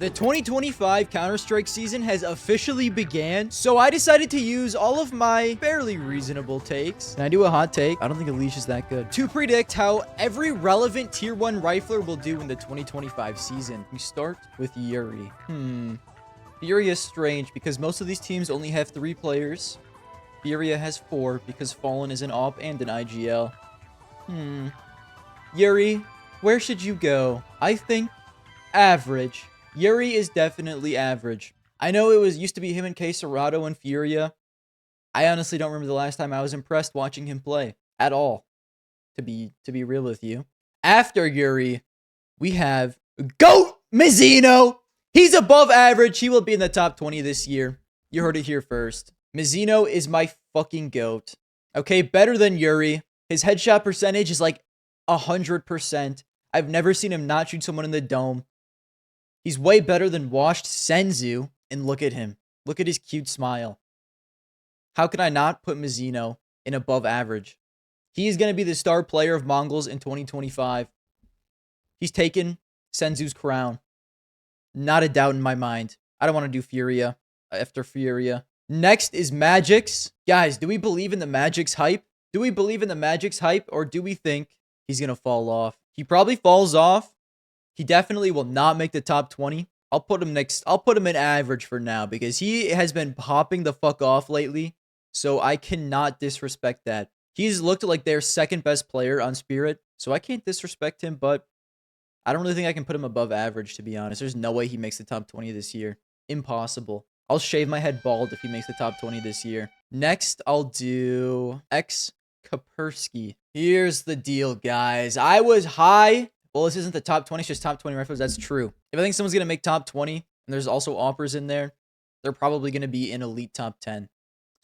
The 2025 Counter-Strike season has officially began, so I decided to use all of my fairly reasonable takes. Can I do a hot take? I don't think Unleash is that good. To predict how every relevant Tier 1 rifler will do in the 2025 season. We start with Yuri. Furia is strange because most of these teams only have 3 players. Furia has 4 because Fallen is an AWP and an IGL. Yuri, where should you go? I think average. Yuri is definitely average. I know it used to be him and K Serato and Furia. I honestly don't remember the last time I was impressed watching him play at all. To be real with you. After Yuri, we have GOAT Mizzino. He's above average. He will be in the top 20 this year. You heard it here first. Mizzino is my fucking GOAT. Okay, better than Yuri. His headshot percentage is like 100%. I've never seen him not shoot someone in the dome. He's way better than washed Senzu. And look at him. Look at his cute smile. How can I not put Mizzino in above average? He is going to be the star player of Mongols in 2025. He's taken Senzu's crown. Not a doubt in my mind. I don't want to do Furia after Furia. Next is Magix. Guys, do we believe in the Magix hype? Do we believe in the Magix hype, or do we think he's going to fall off? He probably falls off. He definitely will not make the top 20. I'll put him in average for now because he has been popping the fuck off lately. So I cannot disrespect that. He's looked like their second best player on Spirit. So I can't disrespect him, but I don't really think I can put him above average, to be honest. There's no way he makes the top 20 this year. Impossible. I'll shave my head bald if he makes the top 20 this year. Next, I'll do X Kaspersky. Here's the deal, guys. I was high. Well, this isn't the top 20, it's just top 20 rifles. That's true. If I think someone's going to make top 20, and there's also offers in there, they're probably going to be in elite top 10.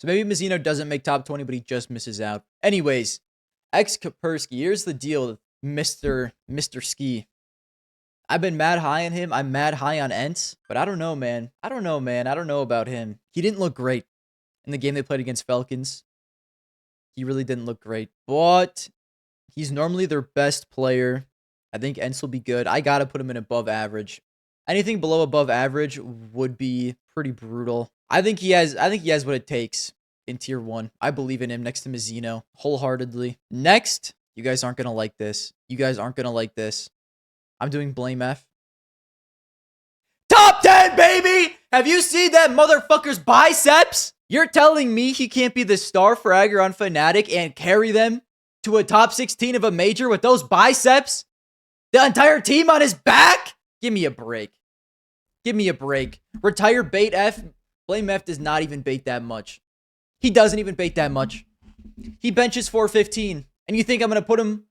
So maybe Mizzino doesn't make top 20, but he just misses out. Anyways, X Kaspersky. Here's the deal, Mr. Ski. I've been mad high on him. I'm mad high on Ents, but I don't know, man. I don't know about him. He didn't look great in the game they played against Falcons. He really didn't look great, but he's normally their best player. I think Ents will be good. I gotta put him in above average. Anything below above average would be pretty brutal. I think he has what it takes in tier 1. I believe in him next to Mizzino wholeheartedly. Next, you guys aren't gonna like this. I'm doing Blame F. Top 10, baby! Have you seen that motherfucker's biceps? You're telling me he can't be the star fragger on Fnatic and carry them to a top 16 of a major with those biceps? The entire team on his back? Give me a break. Retire bait F. Blame F does not even bait that much. He doesn't even bait that much. He benches 415. And you think I'm going to put him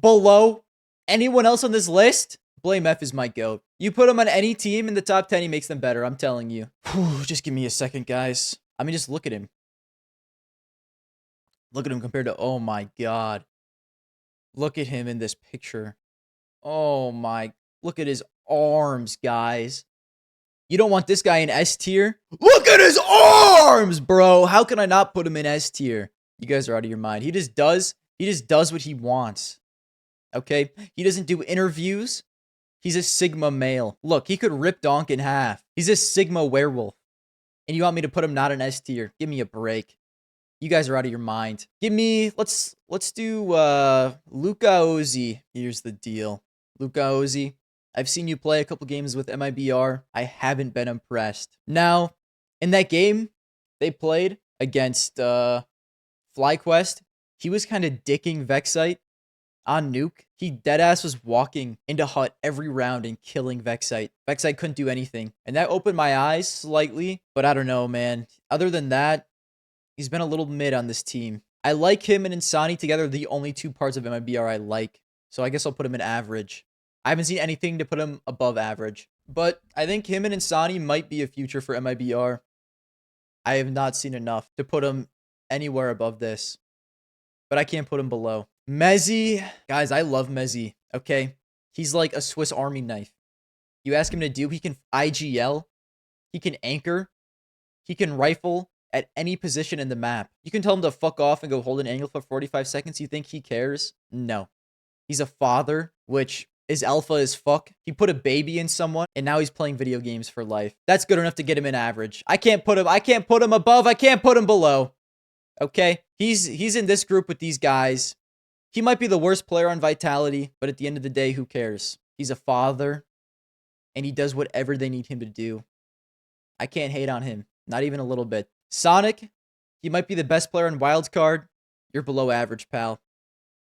below anyone else on this list? Blame F is my GOAT. You put him on any team in the top 10, he makes them better. I'm telling you. Just give me a second, guys. I mean, just look at him. Look at him compared to... Oh, my God. Look at him in this picture. Oh, my... Look at his arms, guys. You don't want this guy in S tier? Look at his arms, bro! How can I not put him in S tier? You guys are out of your mind. He just does what he wants. Okay? He doesn't do interviews. He's a Sigma male. Look, he could rip Donk in half. He's a Sigma werewolf. And you want me to put him not in S tier? Give me a break. You guys are out of your mind. Give me, let's do Luka Ozzy. Here's the deal. Luka Ozzy, I've seen you play a couple games with MIBR. I haven't been impressed. Now, in that game they played against FlyQuest, he was kind of dicking Vexite on Nuke. He deadass was walking into hut every round and killing Vexite. Vexite couldn't do anything. And that opened my eyes slightly, but I don't know, man. Other than that, he's been a little mid on this team. I like him and Insani together, the only 2 parts of MIBR I like. So I guess I'll put him in average. I haven't seen anything to put him above average. But I think him and Insani might be a future for MIBR. I have not seen enough to put him anywhere above this. But I can't put him below. Mezzy. Guys, I love Mezzy. Okay? He's like a Swiss Army knife. You ask him to do, he can IGL. He can anchor. He can rifle at any position in the map. You can tell him to fuck off and go hold an angle for 45 seconds. You think he cares? No. He's a father, which is alpha as fuck. He put a baby in someone, and now he's playing video games for life. That's good enough to get him in average. I can't put him above, I can't put him below. Okay? He's in this group with these guys. He might be the worst player on Vitality, but at the end of the day, who cares? He's a father, and he does whatever they need him to do. I can't hate on him. Not even a little bit. Sonic, he might be the best player in Wildcard. You're below average, pal.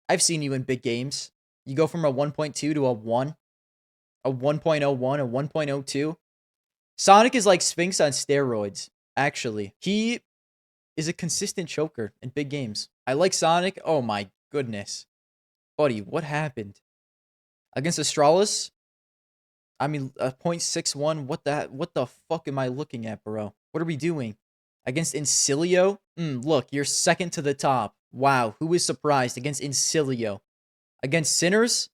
I've seen you in big games. You go from a 1.2 to a 1, a 1.01, a 1.02. Sonic is like Sphinx on steroids, actually. He is a consistent choker in big games. I like Sonic. Oh my goodness. Buddy, what happened? Against Astralis? I mean, a 0.61. What the fuck am I looking at, bro? What are we doing? Against Incilio? Look, you're second to the top. Wow, who is surprised? Against Incilio. Against Sinners?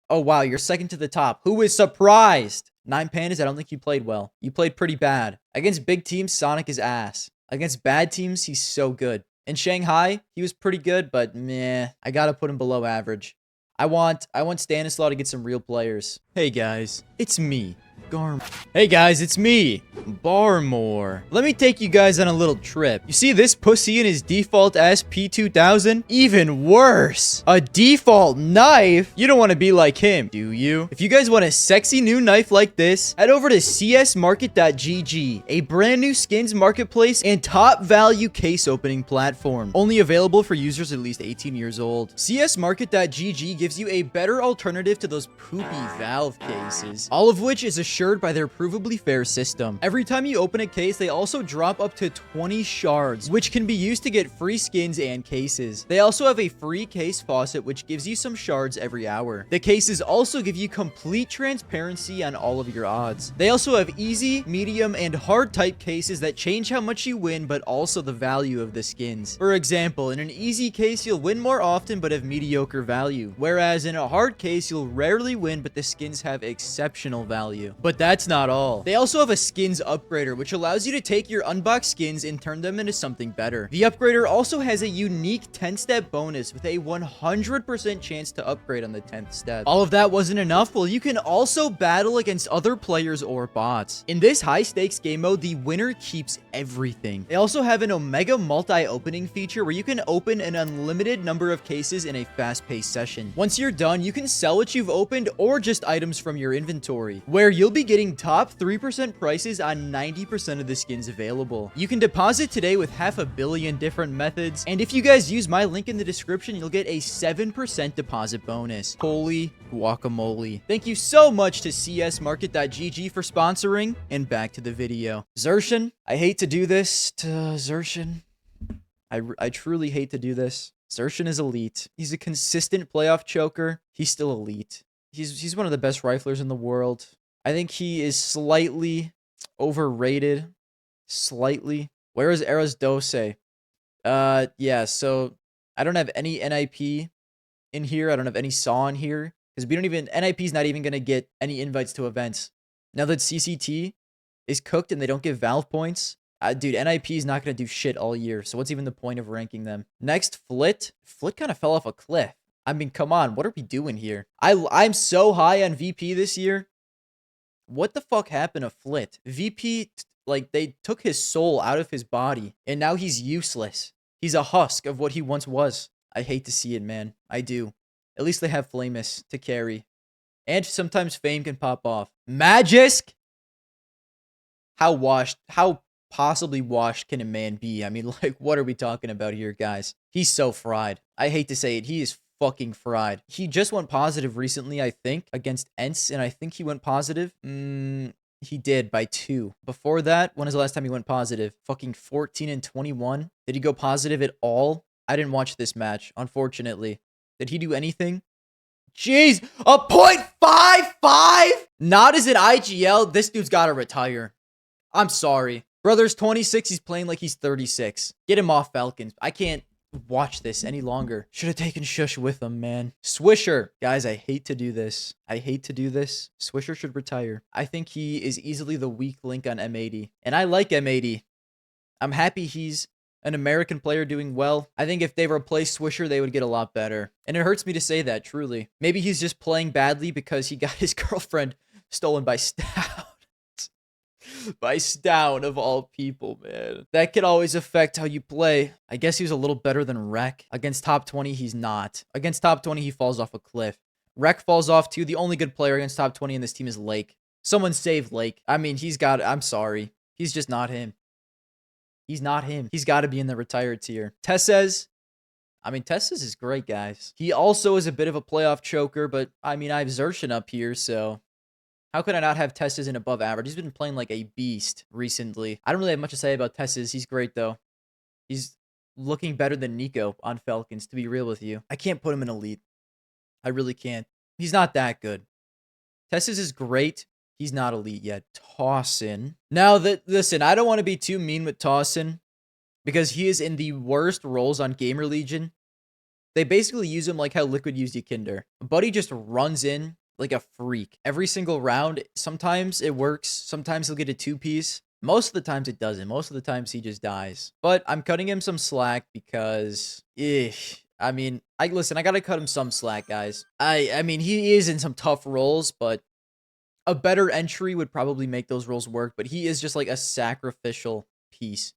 Oh, wow, you're second to the top. Who is surprised? 9 Pandas, I don't think you played well. You played pretty bad. Against big teams, Sonic is ass. Against bad teams, he's so good. In Shanghai, he was pretty good, but meh. I gotta put him below average. I want Stanislaw to get some real players. Hey guys, it's me, Garmour. Hey guys, it's me, Garmour. Let me take you guys on a little trip. You see this pussy in his default SP2000? Even worse, a default knife? You don't want to be like him, do you? If you guys want a sexy new knife like this, head over to csmarket.gg, a brand new skins marketplace and top value case opening platform. Only available for users at least 18 years old. csmarket.gg gives you a better alternative to those poopy Valve cases, all of which is assured by their provably fair system. Every time you open a case, they also drop up to 20 shards, which can be used to get free skins and cases. They also have a free case faucet, which gives you some shards every hour. The cases also give you complete transparency on all of your odds. They also have easy, medium, and hard type cases that change how much you win, but also the value of the skins. For example, in an easy case, you'll win more often, but have mediocre value. Whereas in a hard case, you'll rarely win, but the skins have exceptional value. But that's not all. They also have a skins upgrader, which allows you to take your unboxed skins and turn them into something better. The upgrader also has a unique 10-step bonus with a 100% chance to upgrade on the 10th step. All of that wasn't enough? Well, you can also battle against other players or bots. In this high-stakes game mode, the winner keeps everything. They also have an Omega multi-opening feature where you can open an unlimited number of cases in a fast-paced session. Once you're done, you can sell what you've opened or just items from your inventory, where you'll be getting top 3% prices on 90% of the skins available. You can deposit today with 500 million different methods, and if you guys use my link in the description, you'll get a 7% deposit bonus. Holy guacamole. Thank you so much to csmarket.gg for sponsoring, and back to the video. Xertion, I hate to do this to Xertion. I truly hate to do this. Xertion is elite. He's a consistent playoff choker. He's still elite. He's one of the best riflers in the world. I think he is slightly overrated. Slightly. Where is Eras Dose? Yeah, so I don't have any NIP in here. I don't have any SAW in here. Because we don't even... NIP's not even going to get any invites to events. Now that CCT is cooked and they don't give Valve points, dude, NIP is not going to do shit all year. So what's even the point of ranking them? Next, Flit. Flit kind of fell off a cliff. I mean, come on. What are we doing here? I'm so high on VP this year. What the fuck happened to Flit? VP, like, they took his soul out of his body, and now he's useless. He's a husk of what he once was. I hate to see it, man. I do. At least they have Flamus to carry. And sometimes Fame can pop off. Magisk? How possibly washed can a man be? I mean, like, what are we talking about here, guys? He's so fried. I hate to say it. He is fucking fried. He just went positive recently, I think, against Ents, and I think he went positive. He did by 2. Before that, when was the last time he went positive? Fucking 14 and 21. Did he go positive at all? I didn't watch this match, unfortunately. Did he do anything? Jeez, a 0.55? Not as an IGL. This dude's gotta retire. I'm sorry. Brother's 26. He's playing like he's 36. Get him off Falcons. I can't watch this any longer. Should have taken Shush with him, man. Swisher. Guys, I hate to do this. I hate to do this. Swisher should retire. I think he is easily the weak link on M80. And I like M80. I'm happy he's an American player doing well. I think if they replaced Swisher, they would get a lot better. And it hurts me to say that, truly. Maybe he's just playing badly because he got his girlfriend stolen by Stout. By Stout, of all people, man. That could always affect how you play. I guess he was a little better than Rec. Against top 20, he's not. Against top 20, he falls off a cliff. Rec falls off too. The only good player against top 20 in this team is Lake. Someone save Lake. I mean, I'm sorry. He's just not him. He's not him. He's got to be in the retired tier. Tessez. I mean, Tessez is great, guys. He also is a bit of a playoff choker, but I mean, I have Zershin up here, so how could I not have Tessez in above average? He's been playing like a beast recently. I don't really have much to say about Tessez. He's great, though. He's looking better than Nico on Falcons, to be real with you. I can't put him in elite. I really can't. He's not that good. Tessez is great. He's not elite yet. Tossin. Now, listen, I don't want to be too mean with Tossin because he is in the worst roles on Gamer Legion. They basically use him like how Liquid used Ykinder. Buddy just runs in like a freak. Every single round, sometimes it works. Sometimes he'll get a 2-piece. Most of the times it doesn't. Most of the times he just dies. But I'm cutting him some slack because, I mean, I gotta cut him some slack, guys. I mean, he is in some tough roles, but a better entry would probably make those roles work, but he is just like a sacrificial piece.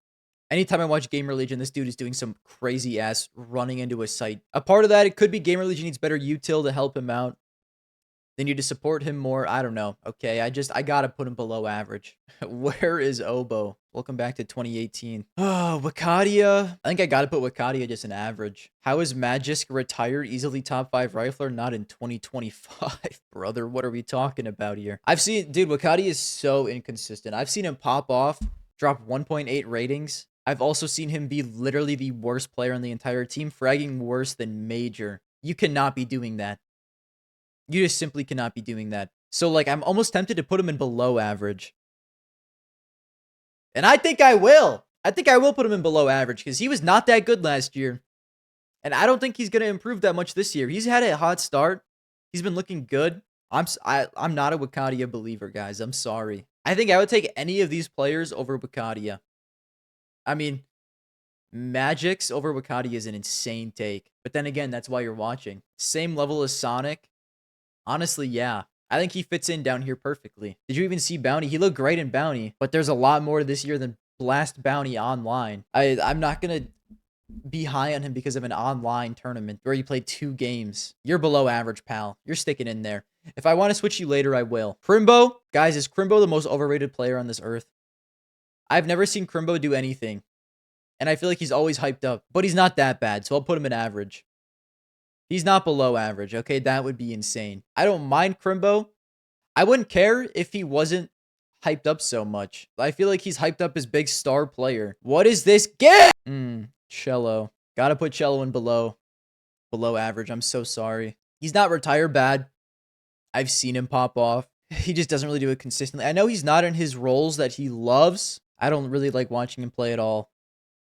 Anytime I watch Gamer Legion, this dude is doing some crazy ass running into a site. A part of that, it could be Gamer Legion needs better util to help him out. They need to support him more. I don't know. Okay, I gotta put him below average. Where is Obo? Welcome back to 2018. Oh, Wakadia. I think I gotta put Wakadia just an average. How is Magisk retired? Easily top 5 rifler? Not in 2025, brother. What are we talking about here? Dude, Wakadia is so inconsistent. I've seen him pop off, drop 1.8 ratings. I've also seen him be literally the worst player on the entire team, fragging worse than Major. You cannot be doing that. You just simply cannot be doing that. So, like, I'm almost tempted to put him in below average. And I think I will. I think I will put him in below average because he was not that good last year. And I don't think he's going to improve that much this year. He's had a hot start. He's been looking good. I'm not a Wakadia believer, guys. I'm sorry. I think I would take any of these players over Wakadia. I mean, Magix over Wakadia is an insane take. But then again, that's why you're watching. Same level as Sonic. Honestly, yeah. I think he fits in down here perfectly. Did you even see Bounty? He looked great in Bounty, but there's a lot more this year than Blast Bounty online. I'm not going to be high on him because of an online tournament where you played 2 games. You're below average, pal. You're sticking in there. If I want to switch you later, I will. Crimbo? Guys, is Crimbo the most overrated player on this earth? I've never seen Crimbo do anything, and I feel like he's always hyped up, but he's not that bad, so I'll put him in average. He's not below average, okay? That would be insane. I don't mind Crimbo. I wouldn't care if he wasn't hyped up so much. I feel like he's hyped up as big star player. What is this game? Cello. Gotta put Cello in below average. I'm so sorry. He's not retired bad. I've seen him pop off. He just doesn't really do it consistently. I know he's not in his roles that he loves. I don't really like watching him play at all.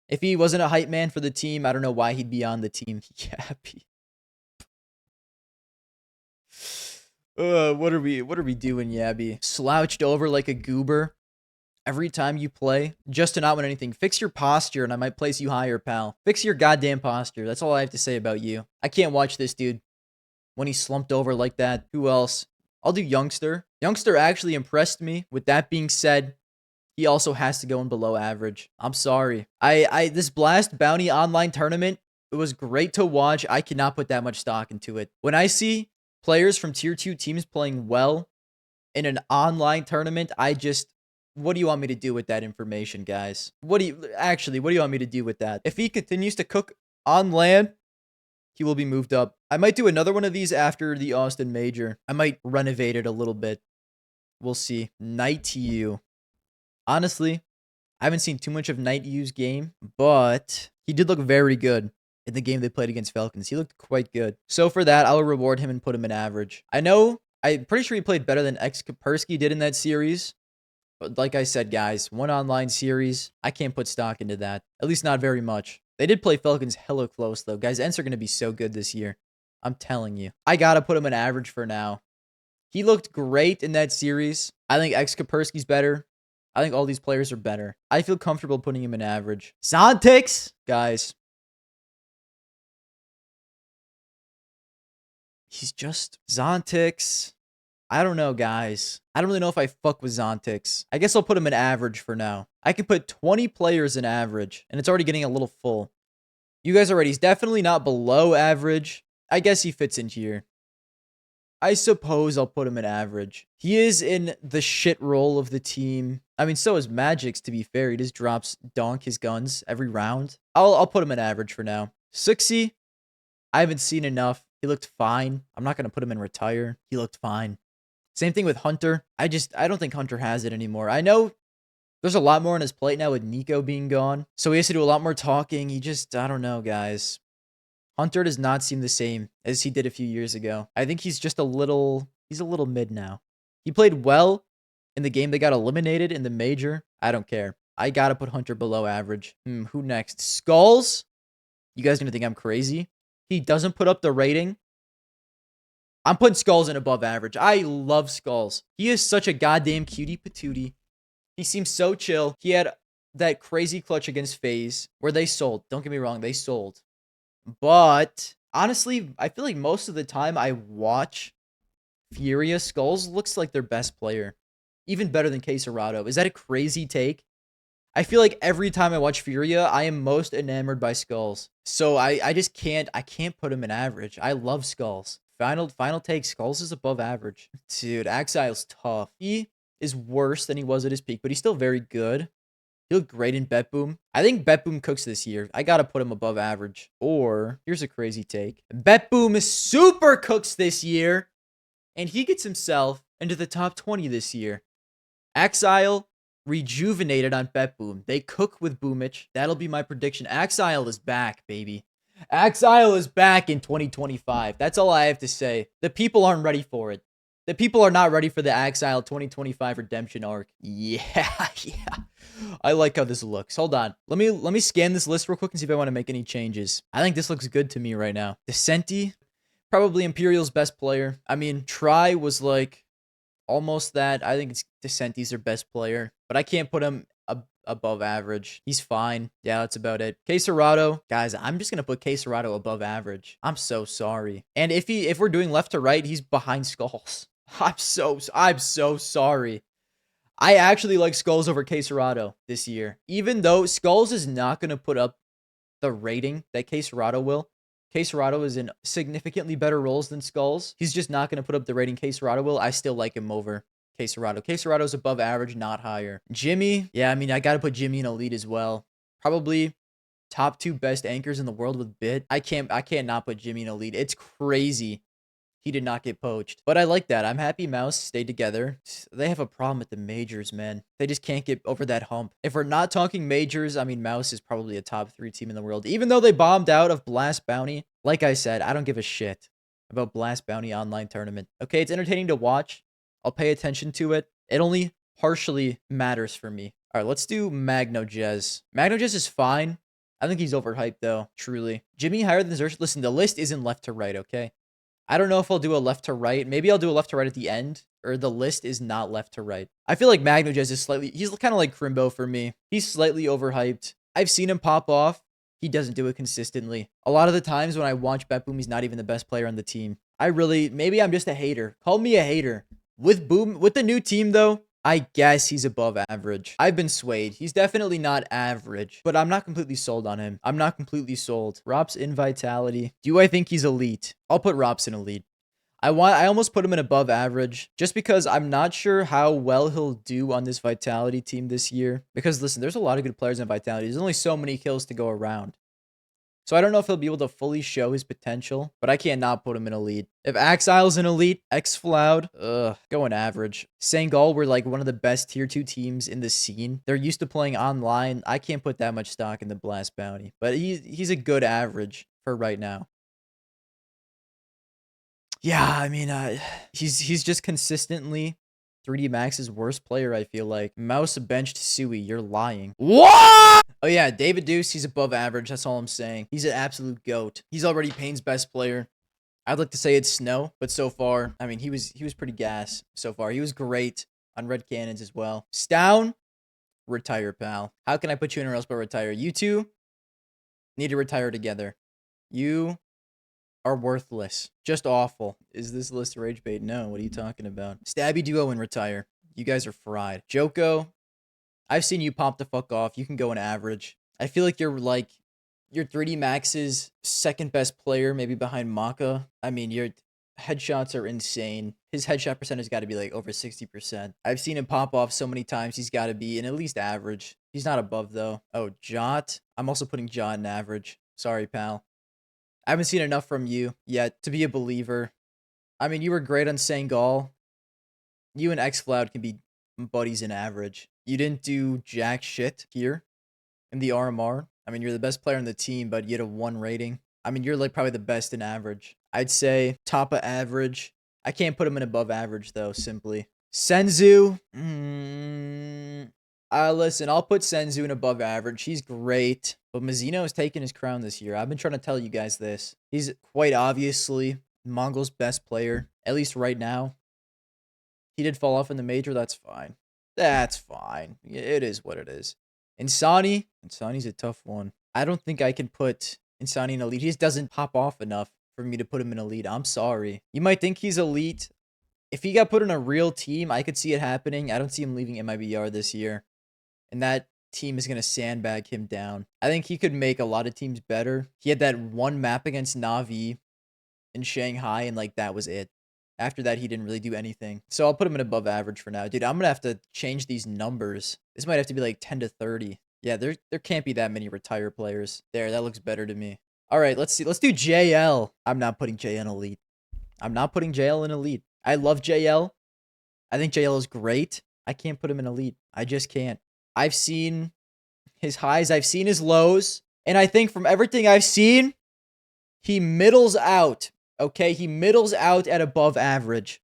If he wasn't a hype man for the team, I don't know why he'd be on the team. Yappy. What are we doing, Yabby? Slouched over like a goober every time you play just to not win anything. Fix your posture and I might place you higher, pal. Fix your goddamn posture. That's all I have to say about you. I can't watch this dude when he's slumped over like that. Who else? I'll do Youngster. Youngster actually impressed me. With that being said, he also has to go in below average. I'm sorry. This Blast Bounty online tournament, it was great to watch. I cannot put that much stock into it. When I see players from tier 2 teams playing well in an online tournament, what do you want me to do with that information, guys? What do you want me to do with that? If he continues to cook on LAN, he will be moved up. I might do another one of these after the Austin Major. I might renovate it a little bit. We'll see. Night U. Honestly, I haven't seen too much of Night U's game, but he did look very good in the game they played against Falcons. He looked quite good. So for that, I'll reward him and put him in average. I'm pretty sure he played better than Kaspersky did in that series. But like I said, guys, one online series, I can't put stock into that. At least not very much. They did play Falcons hella close, though. Guys, Ents are going to be so good this year. I'm telling you. I got to put him in average for now. He looked great in that series. I think Kaspersky's better. I think all these players are better. I feel comfortable putting him in average. Zontix, guys. He's just Zontix. I don't know, guys. I don't really know if I fuck with Zontix. I guess I'll put him in average for now. I can put 20 players in average, and it's already getting a little full. You guys are right. He's definitely not below average. I guess he fits in here. I suppose I'll put him in average. He is in the shit role of the team. I mean, so is Magic's, to be fair. He just drops donk his guns every round. I'll put him in average for now. Suxy, I haven't seen enough. He looked fine. I'm not going to put him in retire. He looked fine. Same thing with Hunter. I don't think Hunter has it anymore. I know there's a lot more on his plate now with Nico being gone. So he has to do a lot more talking. I don't know, guys. Hunter does not seem the same as he did a few years ago. I think he's just he's a little mid now. He played well in the game that got eliminated in the major. I don't care. I gotta put Hunter below average. Who next? Skulls? You guys gonna think I'm crazy? He doesn't put up the rating. I'm putting Skulls in above average. I love Skulls. He is such a goddamn cutie patootie. He seems so chill. He had that crazy clutch against FaZe where they sold. Don't get me wrong, they sold. But honestly, I feel like most of the time I watch Furia, Skulls looks like their best player. Even better than Caserado. Is that a crazy take? I feel like every time I watch Furia, I am most enamored by Skulls. So I just can't put him in average. I love Skulls. Final take, Skulls is above average. Dude, Axile's tough. He is worse than he was at his peak, but he's still very good. He looked great in Bet Boom. I think Bet Boom cooks this year. I gotta put him above average. Or, here's a crazy take. Bet Boom super cooks this year, and he gets himself into the top 20 this year. Axile rejuvenated on Bet Boom. They cook with Boomich. That'll be my prediction. Axile is back, baby. Axile is back in 2025. That's all I have to say. The people aren't ready for it. The people are not ready for the Axile 2025 redemption arc. Yeah. I like how this looks. Hold on. Let me scan this list real quick and see if I want to make any changes. I think this looks good to me right now. Descenti, probably Imperial's best player. I mean, Try was like almost that. I think it's Descenti's their best player, but I can't put him above average. He's fine. Yeah, that's about it. Caserado, guys, I'm just gonna put Caserado above average. I'm so sorry. And if we're doing left to right, he's behind Skulls. I'm so sorry. I actually like Skulls over Caserado this year. Even though Skulls is not going to put up the rating that Caserado will. Caserado is in significantly better roles than Skulls. He's just not going to put up the rating Caserado will. I still like him over Caserado. Caserado's above average, not higher. Jimmy, yeah, I mean, I got to put Jimmy in elite as well. Probably top 2 best anchors in the world with Bit. I can't not put Jimmy in elite. It's crazy. He did not get poached. But I like that. I'm happy Mouse stayed together. They have a problem at the majors, man. They just can't get over that hump. If we're not talking majors, I mean, Mouse is probably a top 3 team in the world. Even though they bombed out of Blast Bounty, like I said, I don't give a shit about Blast Bounty online tournament. Okay, it's entertaining to watch. I'll pay attention to it. It only partially matters for me. All right, let's do Magno Jez. Magno Jez is fine. I think he's overhyped, though, truly. Jimmy higher than Zersh. Listen, the list isn't left to right, okay? I don't know if I'll do a left to right. Maybe I'll do a left to right at the end, or the list is not left to right. I feel like Magno Jez is he's kind of like Crimbo for me. He's slightly overhyped. I've seen him pop off. He doesn't do it consistently. A lot of the times when I watch Bet Boom, he's not even the best player on the team. Maybe I'm just a hater. Call me a hater. With the new team though, I guess he's above average. I've been swayed. He's definitely not average, but I'm not completely sold on him. I'm not completely sold. Rops in Vitality. Do I think he's elite? I'll put Rops in elite. I almost put him in above average just because I'm not sure how well he'll do on this Vitality team this year. Because listen, there's a lot of good players in Vitality. There's only so many kills to go around. So I don't know if he'll be able to fully show his potential, but I can't not put him in elite. If Axile's in elite, Xfloud, going average. Sangal were like one of the best tier 2 teams in the scene. They're used to playing online. I can't put that much stock in the Blast Bounty, but he's a good average for right now. Yeah, I mean, he's just consistently 3D Max's worst player, I feel like. Mouse benched Sui. You're lying. What? Oh, yeah, David Deuce, he's above average. That's all I'm saying. He's an absolute GOAT. He's already Payne's best player. I'd like to say it's Snow, but so far, I mean, he was pretty gas so far. He was great on Red Cannons as well. Stown, retire, pal. How can I put you anywhere else but retire? You two need to retire together. You are worthless. Just awful. Is this list rage bait? No. What are you talking about? Stabby duo and retire. You guys are fried. Joko, I've seen you pop the fuck off. You can go an average. I feel like you're like your 3D Max's second best player, maybe behind Maka. I mean, your headshots are insane. His headshot percentage got to be like over 60%. I've seen him pop off so many times. He's got to be in at least average. He's not above though. Oh, Jot. I'm also putting Jot in average. Sorry, pal. I haven't seen enough from you yet to be a believer. I mean, you were great on Sangal. You and xFloud can be buddies in average. You didn't do jack shit here in the RMR. I mean, you're the best player on the team, but you had a 1 rating. I mean, you're like probably the best in average. I'd say top of average. I can't put him in above average though, simply. Senzu. Listen, I'll put Senzu in above average. He's great. But Mizuno has taken his crown this year. I've been trying to tell you guys this. He's quite obviously Mongol's best player, at least right now. He did fall off in the major. That's fine. That's fine. It is what it is. Insani's a tough one. I don't think I can put Insani in elite. He just doesn't pop off enough for me to put him in elite. I'm sorry. You might think he's elite. If he got put in a real team, I could see it happening. I don't see him leaving MIBR this year. And that team is going to sandbag him down. I think he could make a lot of teams better. He had that one map against Na'Vi in Shanghai, and like that was it. After that, he didn't really do anything. So I'll put him in above average for now. Dude, I'm going to have to change these numbers. This might have to be like 10 to 30. Yeah, there can't be that many retire players. There, that looks better to me. All right, let's see. Let's do JL. I'm not putting JL in elite. I'm not putting JL in elite. I love JL. I think JL is great. I can't put him in elite. I just can't. I've seen his highs. I've seen his lows. And I think from everything I've seen, he middles out. Okay, he middles out at above average.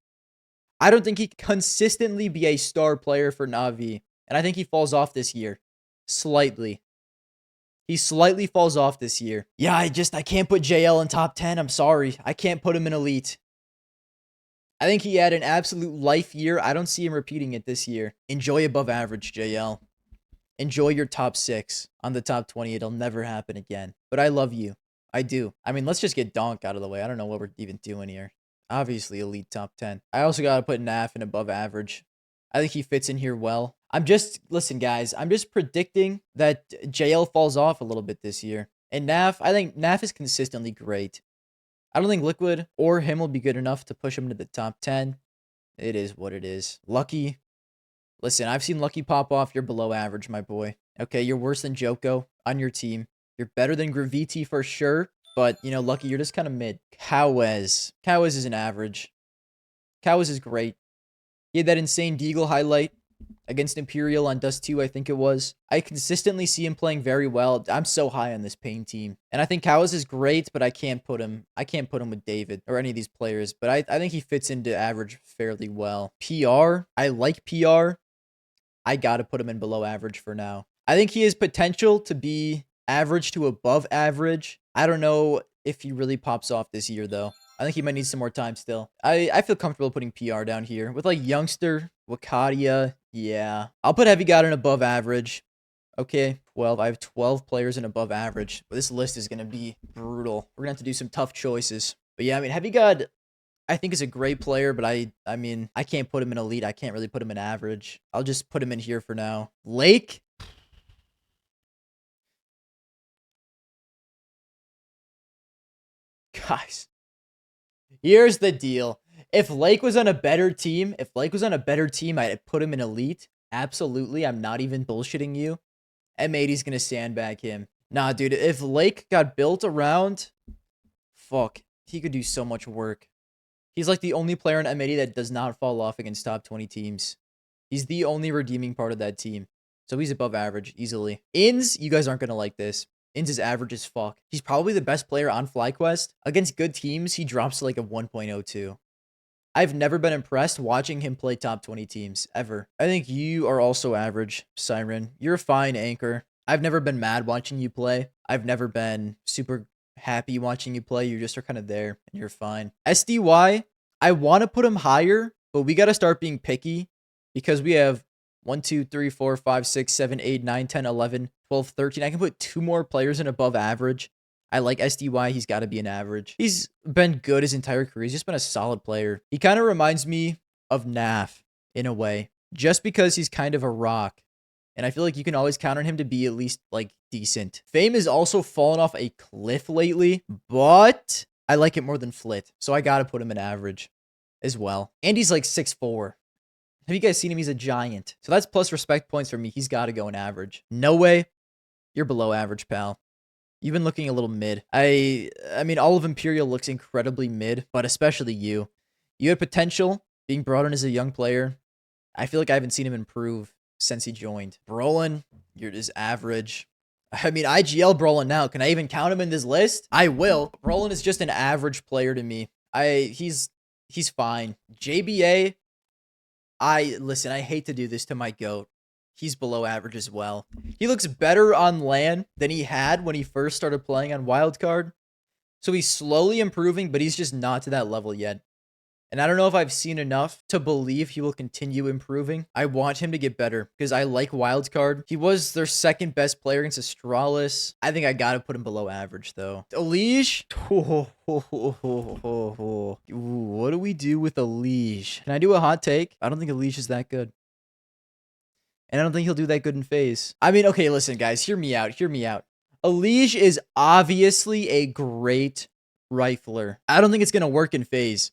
I don't think he can consistently be a star player for Na'Vi. And I think he falls off this year. Slightly. He slightly falls off this year. Yeah, I can't put JL in top 10. I'm sorry. I can't put him in elite. I think he had an absolute life year. I don't see him repeating it this year. Enjoy above average, JL. Enjoy your top 6 on the top 20. It'll never happen again. But I love you. I do. I mean, let's just get Donk out of the way. I don't know what we're even doing here. Obviously, elite top 10. I also got to put Naf in above average. I think he fits in here well. Listen, guys, I'm just predicting that JL falls off a little bit this year. And Naf, I think Naf is consistently great. I don't think Liquid or him will be good enough to push him into the top 10. It is what it is. Lucky. Listen, I've seen Lucky pop off. You're below average, my boy. Okay, you're worse than Joko on your team. You're better than Graviti for sure. But, you know, Lucky, you're just kind of mid. Kawez. Kawez is an average. Kawez is great. He had that insane Deagle highlight against Imperial on Dust 2, I think it was. I consistently see him playing very well. I'm so high on this Pain team. And I think Kawez is great, but I can't put him with David or any of these players. But I think he fits into average fairly well. PR. I like PR. I got to put him in below average for now. I think he has potential to be average to above average. I don't know if he really pops off this year, though. I think he might need some more time still. I feel comfortable putting PR down here. With, like, Youngster, Wakadia, yeah. I'll put Heavy God in above average. Okay, 12. I have 12 players in above average. But this list is going to be brutal. We're going to have to do some tough choices. But, yeah, I mean, Heavy God, I think is a great player, but I mean, I can't put him in elite. I can't really put him in average. I'll just put him in here for now. Lake? Guys, here's the deal. If Lake was on a better team, I'd put him in elite. Absolutely. I'm not even bullshitting you. M80's going to sandbag him. Nah, dude, if Lake got built around, fuck, he could do so much work. He's like the only player in M80 that does not fall off against top 20 teams. He's the only redeeming part of that team. So he's above average, easily. Inns, you guys aren't going to like this. Inns is average as fuck. He's probably the best player on FlyQuest. Against good teams, he drops to like a 1.02. I've never been impressed watching him play top 20 teams, ever. I think you are also average, Siren. You're a fine anchor. I've never been mad watching you play. I've never been super happy watching you play. You just are kind of there, and you're fine. SDY, I want to put him higher, but we got to start being picky because we have 1, 2, 3, 4, 5, 6, 7, 8, 9, 10, 11, 12, 13. I can put 2 more players in above average. I like SDY. He's got to be an average. He's been good his entire career. He's just been a solid player. He kind of reminds me of Naf in a way, just because he's kind of a rock. And I feel like you can always count on him to be at least, like, decent. Fame has also fallen off a cliff lately, but I like it more than Flit. So I got to put him in average as well. And he's like 6'4". Have you guys seen him? He's a giant. So that's plus respect points for me. He's got to go in average. No way. You're below average, pal. You've been looking a little mid. I mean, all of Imperial looks incredibly mid, but especially you. You had potential being brought in as a young player. I feel like I haven't seen him improve since he joined. Brolin, you're just average. I mean, IGL Brolin now. Can I even count him in this list? I will. Brolin is just an average player to me. He's fine. JBA, listen, I hate to do this to my GOAT. He's below average as well. He looks better on LAN than he had when he first started playing on Wildcard. So he's slowly improving, but he's just not to that level yet. And I don't know if I've seen enough to believe he will continue improving. I want him to get better because I like Wildcard. He was their second best player against Astralis. I think I got to put him below average, though. Elige? What do we do with Elige? Can I do a hot take? I don't think Elige is that good. And I don't think he'll do that good in phase. I mean, okay, listen, guys. Hear me out. Hear me out. Elige is obviously a great rifler. I don't think it's going to work in phase.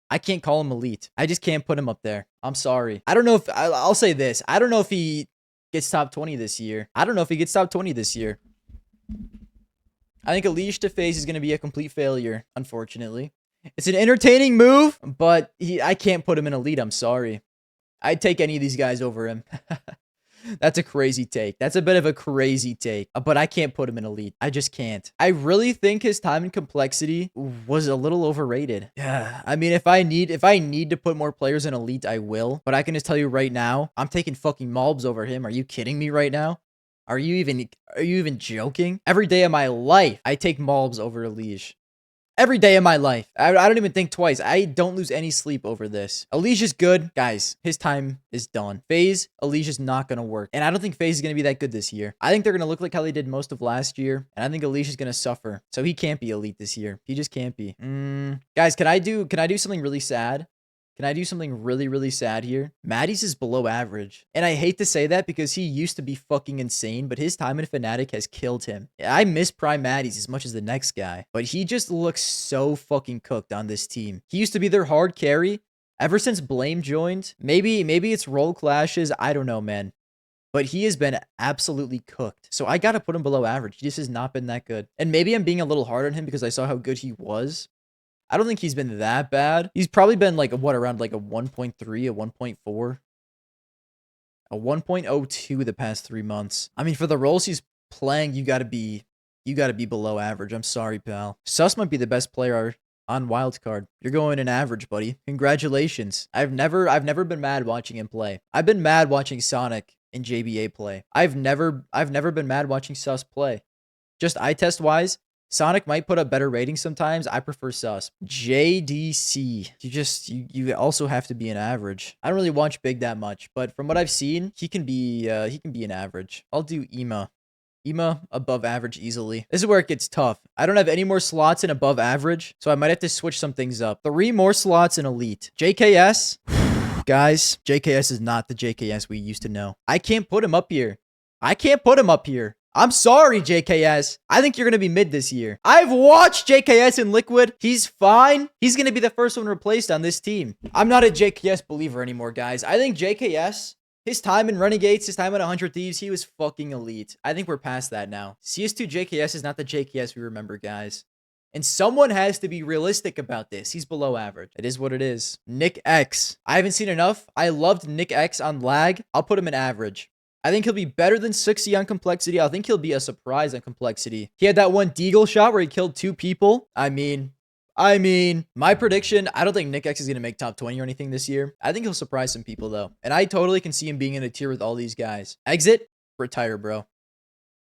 I can't call him elite. I just can't put him up there. I'm sorry. I don't know if... I'll say this. I don't know if he gets top 20 this year. I think Elige to phase is going to be a complete failure, unfortunately. It's an entertaining move, but I can't put him in elite. I'm sorry. I'd take any of these guys over him. That's a crazy take. That's a bit of a crazy take, but I can't put him in elite. I just can't. I really think his time and complexity was a little overrated. Yeah. I mean, if I need to put more players in elite, I will, but I can just tell you right now, I'm taking fucking Malbs over him. Are you kidding me right now? Are you even joking? Every day of my life, I take Malbs over Elige. Every day of my life. I don't even think twice. I don't lose any sleep over this. Elige is good. Guys, his time is done. FaZe, Elige is not going to work. And I don't think FaZe is going to be that good this year. I think they're going to look like how they did most of last year. And I think Elige is going to suffer. So he can't be elite this year. He just can't be. Guys, can I do something really sad? Can I do something really, really sad here? Maddie's is below average. And I hate to say that because he used to be fucking insane, but his time in Fnatic has killed him. I miss Prime Maddie's as much as the next guy, but he just looks so fucking cooked on this team. He used to be their hard carry ever since Blame joined. Maybe it's role clashes. I don't know, man. But he has been absolutely cooked. So I got to put him below average. He just has not been that good. And maybe I'm being a little hard on him because I saw how good he was. I don't think he's been that bad. He's probably been like, around like a 1.3, a 1.4, a 1.02 the past 3 months. I mean, for the roles he's playing, you gotta be below average. I'm sorry, pal. Sus might be the best player on Wildcard. You're going in average, buddy. Congratulations. I've never been mad watching him play. I've been mad watching Sonic and JBA play. I've never been mad watching Sus play. Just eye test wise, Sonic might put up better ratings sometimes. I prefer Sus. JDC. You also have to be an average. I don't really watch Big that much, but from what I've seen, he can be an average. I'll do Ema. Ema above average easily. This is where it gets tough. I don't have any more slots in above average, so I might have to switch some things up. 3 more slots in elite. JKS. Guys, JKS is not the JKS we used to know. I can't put him up here. I'm sorry, JKS. I think you're going to be mid this year. I've watched JKS in Liquid. He's fine. He's going to be the first one replaced on this team. I'm not a JKS believer anymore, guys. I think JKS, his time in Renegades, his time at 100 Thieves, he was fucking elite. I think we're past that now. CS2 JKS is not the JKS we remember, guys. And someone has to be realistic about this. He's below average. It is what it is. Nick X. I haven't seen enough. I loved Nick X on lag. I'll put him in average. I think he'll be better than 60 on complexity. I think he'll be a surprise on complexity. He had that one Deagle shot where he killed 2 people. I mean, my prediction, I don't think Nick X is going to make top 20 or anything this year. I think he'll surprise some people, though. And I totally can see him being in a tier with all these guys. Exit, retire, bro.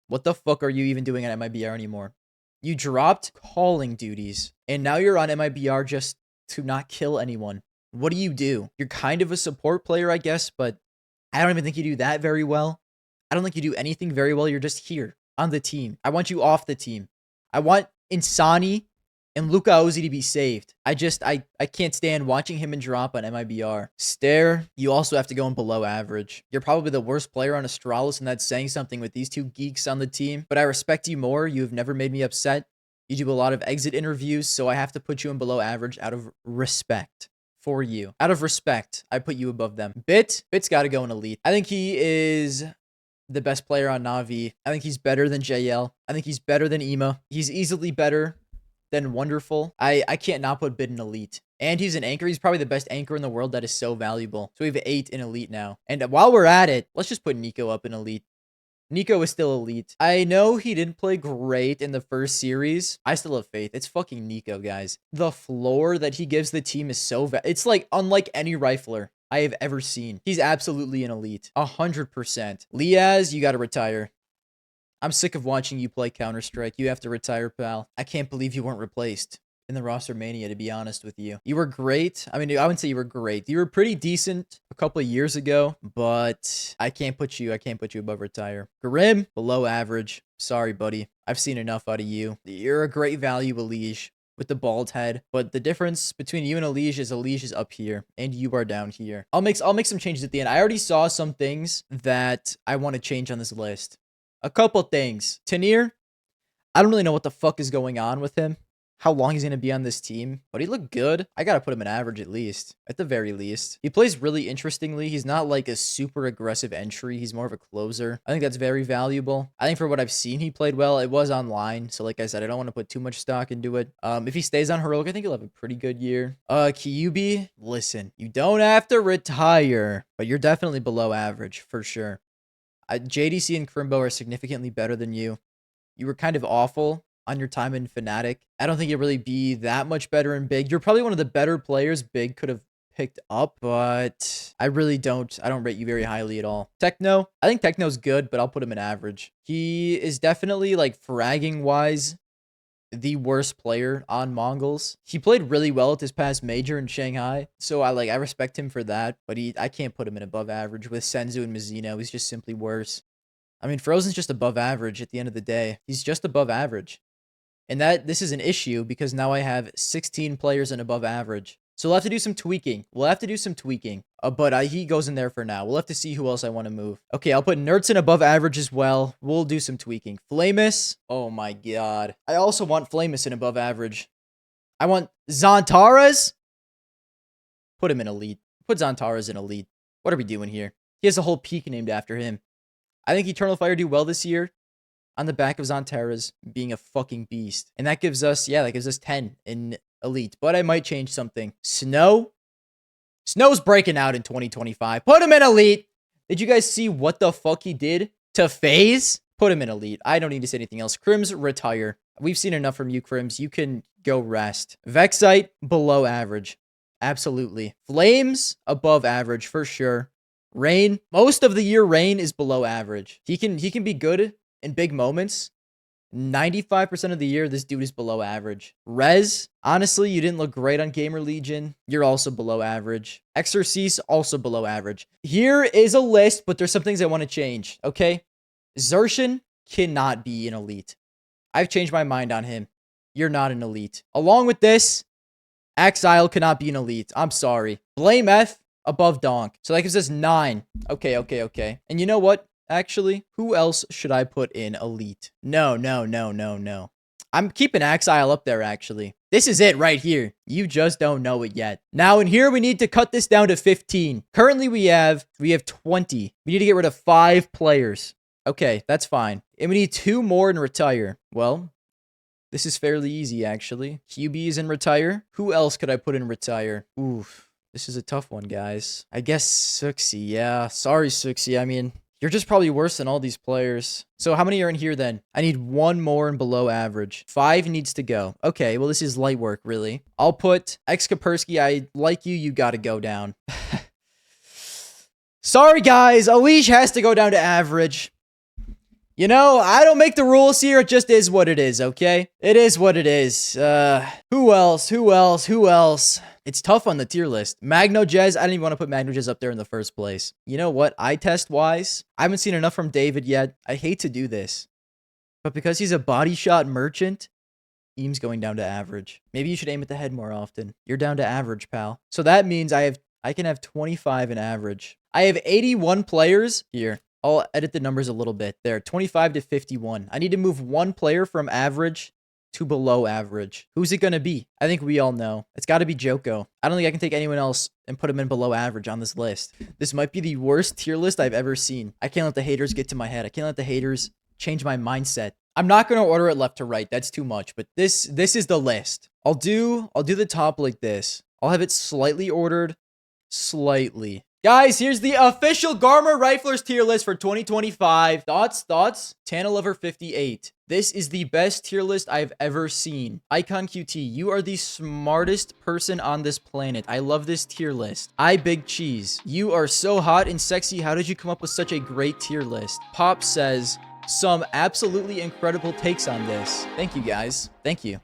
What the fuck are you even doing at MIBR anymore? You dropped calling duties, and now you're on MIBR just to not kill anyone. What do? You're kind of a support player, I guess, but I don't even think you do that very well. I don't think you do anything very well. You're just here on the team. I want you off the team. I want Insani and Luka Ozzy to be saved. I can't stand watching him and drop on MIBR. Stare, you also have to go in below average. You're probably the worst player on Astralis, and that's saying something with these two geeks on the team. But I respect you more. You have never made me upset. You do a lot of exit interviews, so I have to put you in below average out of respect for you. Out of respect, I put you above them. Bit's got to go in elite. I think he is the best player on Na'Vi. I think he's better than JL. I think he's better than Ema. He's easily better than Wonderful. I can't not put Bit in elite. And he's an anchor. He's probably the best anchor in the world that is so valuable. So we have 8 in elite now. And while we're at it, let's just put Nico up in elite. Nico is still elite. I know he didn't play great in the first series. I still have faith. It's fucking Nico, guys. The floor that he gives the team is so it's like unlike any rifler I have ever seen. He's absolutely an elite. 100%. Liaz, you gotta retire. I'm sick of watching you play Counter-Strike. You have to retire, pal. I can't believe you weren't replaced in the roster mania, to be honest with you. You were great. I mean, I wouldn't say you were great. You were pretty decent a couple of years ago, but I can't put you above retire. Grim, below average. Sorry, buddy. I've seen enough out of you. You're a great value, Elige, with the bald head, but the difference between you and Elige is up here and you are down here. I'll make some changes at the end. I already saw some things that I want to change on this list. A couple things. Tanir, I don't really know what the fuck is going on with him, how long he's going to be on this team, but he looked good. I got to put him in average at least, at the very least. He plays really interestingly. He's not like a super aggressive entry. He's more of a closer. I think that's very valuable. I think for what I've seen, he played well. It was online, so like I said, I don't want to put too much stock into it. If he stays on Heroic, I think he'll have a pretty good year. Kyubi, listen, you don't have to retire, but you're definitely below average for sure. JDC and Crimbo are significantly better than you. You were kind of awful on your time in Fnatic. I don't think you'll really be that much better in Big. You're probably one of the better players Big could have picked up, but I don't rate you very highly at all. Techno, I think Techno's good, but I'll put him in average. He is definitely, like, fragging wise, the worst player on Mongols. He played really well at this past major in Shanghai, so I respect him for that, but I can't put him in above average with Senzu and Mizuno. He's just simply worse. I mean, Frozen's just above average at the end of the day. He's just above average. And this is an issue because now I have 16 players in above average. So we'll have to do some tweaking. But he goes in there for now. We'll have to see who else I want to move. Okay, I'll put Nerds in above average as well. We'll do some tweaking. Flamus. Oh my god. I also want Flamus in above average. I want Zantaras. Put him in elite. Put Zantaras in elite. What are we doing here? He has a whole peak named after him. I think Eternal Fire do well this year on the back of Zantaras being a fucking beast. And that gives us 10 in elite. But I might change something. Snow's breaking out in 2025. Put him in elite. Did you guys see what the fuck he did to FaZe? Put him in elite. I don't need to say anything else. Crims, retire. We've seen enough from you, Crims. You can go rest. Vexite, below average. Absolutely. Flames, above average for sure. Rain, most of the year, Rain is below average. He can be good in big moments. 95% of the year, this dude is below average. Rez, honestly, you didn't look great on Gamer Legion. You're also below average. Exorcise, also below average. Here is a list, but there's some things I want to change, okay? Xertion cannot be an elite. I've changed my mind on him. You're not an elite. Along with this, Axile cannot be an elite. I'm sorry. Blame F above Donk. So that gives us 9. Okay. And you know what? Actually, who else should I put in elite? No. I'm keeping Axile up there, actually. This is it right here. You just don't know it yet. Now, in here, we need to cut this down to 15. Currently, we have 20. We need to get rid of 5 players. Okay, that's fine. And we need 2 more in retire. Well, this is fairly easy, actually. QB is in retire. Who else could I put in retire? Oof. This is a tough one, guys. I guess Suxi. Yeah, sorry, Suxi. I mean, you're just probably worse than all these players. So how many are in here then? I need 1 more in below average. 5 needs to go. Okay, well, this is light work, really. I'll put X Kapersky. I like you. You got to go down. Sorry, guys. Elige has to go down to average. You know, I don't make the rules here. It just is what it is, okay? It is what it is. Who else? It's tough on the tier list. Magno Jez, I didn't even want to put Magno Jez up there in the first place. You know what? Eye test wise, I haven't seen enough from David yet. I hate to do this. But because he's a body shot merchant, Eame's going down to average. Maybe you should aim at the head more often. You're down to average, pal. So that means I can have 25 in average. I have 81 players here. I'll edit the numbers a little bit. There, 25 to 51. I need to move one player from average to below average. Who's it going to be? I think we all know. It's got to be Joko. I don't think I can take anyone else and put him in below average on this list. This might be the worst tier list I've ever seen. I can't let the haters get to my head. I can't let the haters change my mindset. I'm not going to order it left to right. That's too much. But this is the list. I'll do the top like this. I'll have it slightly ordered. Slightly. Guys, here's the official Garmour Riflers tier list for 2025. Thoughts? Tanalover 58. This is the best tier list I've ever seen. Icon QT, you are the smartest person on this planet. I love this tier list. I Big Cheese, you are so hot and sexy. How did you come up with such a great tier list? Pop says, some absolutely incredible takes on this. Thank you, guys. Thank you.